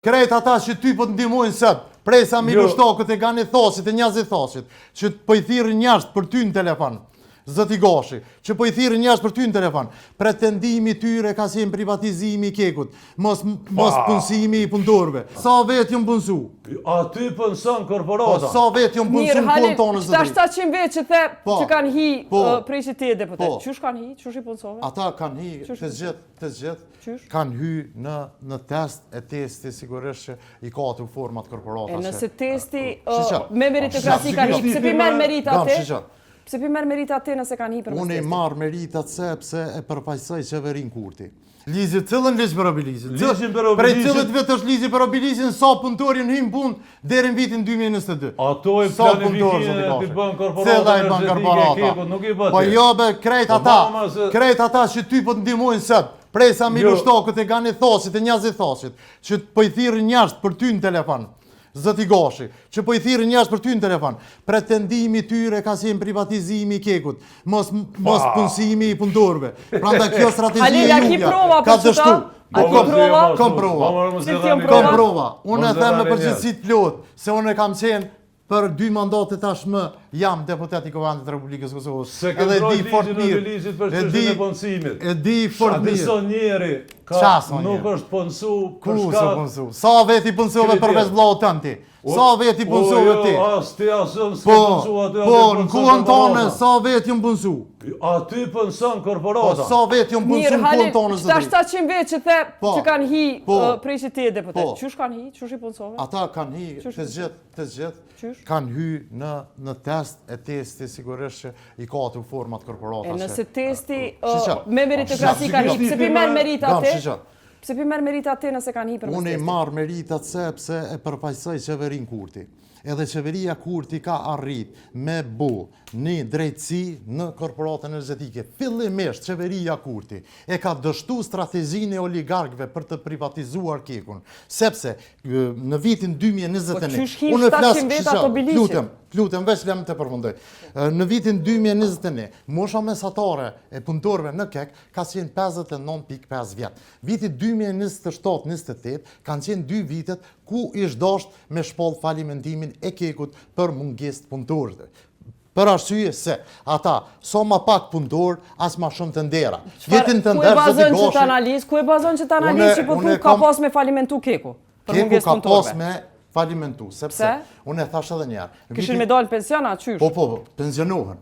Krejt ata që ty po të ndihmojnë sot, prej sa miloshtokët e gani thosit e njazi thosit, që po i thirrë njerëz për ty në telefon, zoti Gashi, që po i thirrë njerëz për ty në telefon, pretendimi tyre ka qenë privatizimi i kekut, mos punësimi i punëtorëve. Sa vet ju punësu? Aty punson korporata. Sa vet ju punësu punë tonë zoti? Tash 700 vjet që the që kanë hi prej qytetit deputet. Çush kanë hi? Çush i punsove? Ata kanë hi të gjithë. Kanë hy në test e testi sigurisht që i ka të format korporata. E nëse testi me meritokraci kanë hi, pse pi merr merita atë? Pse pi merr merita atë nëse kanë hi për Unë i marr meritat sepse e përfaqësoj qeverinë Kurti. Ligji, cëllën ligj për obilizin? Prej cilët vetë është ligji për obilizin, sa punëtorin hyn punë deri në vitin 2022. Ato e planifikimin e të bën korporata. Nuk i bëhet. Po jo be, krejt ata që ty po të ndihmojnë sot, prej sa miloshtokët e gani thosit e njazi thosit, që po i thirrë njerëz për ty në telefon, zoti Gashi, që po i thirrë njerëz për ty në telefon, pretendimi tyre ka qenë privatizimi i kekut, mos punësimi i punëtorëve. Prandaj kjo strategjia ka dështu. Kam prova. Unë e them me përgjithësi të plot, se unë kam qenë për 2 mandate tashmë jam deputet i Kuvendit të Republikës Kosovës. Edhe di fort mirë për çështjen e punësimit. E di fort mirë. Sa njeri nuk është punësu për shkak. Sa veti punësove përveç vllaut tënd ti? Sa veti punësove ti? As ti asën s'ke punësu aty. Po, në kuën tonë sa veti jam punësu? Aty punson korporata. Sa veti jam punësu në kuën tonë zoti? Tash 700 vjet që the që kanë hi prej qytetit deputet. Çush kanë hi? Çush i punsove? Ata kanë hi të gjithë. Kanë hy në test e testi sigurisht që i ka të format korporata. E nëse testi me meritokraci kanë hi, pse pi merr merita atë? Pse pi merr merita atë nëse kanë hi për Unë i marr meritat sepse e përfaqësoj qeverinë Kurti. Edhe qeveria Kurti ka arrit me bu një drejtësi në korporatën energjetike. Fillimisht qeveria Kurti e ka dështu strategjinë e oligarkëve për të privatizuar kekun. Sepse në vitin 2021, unë flas lutem veç lem të përfundoj. Në vitin 2021, mosha mesatare e punëtorëve në kek ka qenë 59.5 vjet. Viti 2027-28 kanë qenë 2 vitet ku ish dasht me shpall falimentimin e kekut për mungesë të punëtorëve. Për arsye se ata sa më pak punëtor, as më shumë të ndera. Jetin të nderë zoti Gashi. Ku e bazon që të analizë që po ka pas me falimentu keku? Keku ka pas me falimentu, sepse unë e thash edhe një herë. Kishin me dalë pensiona, qysh? Po, pensionohen.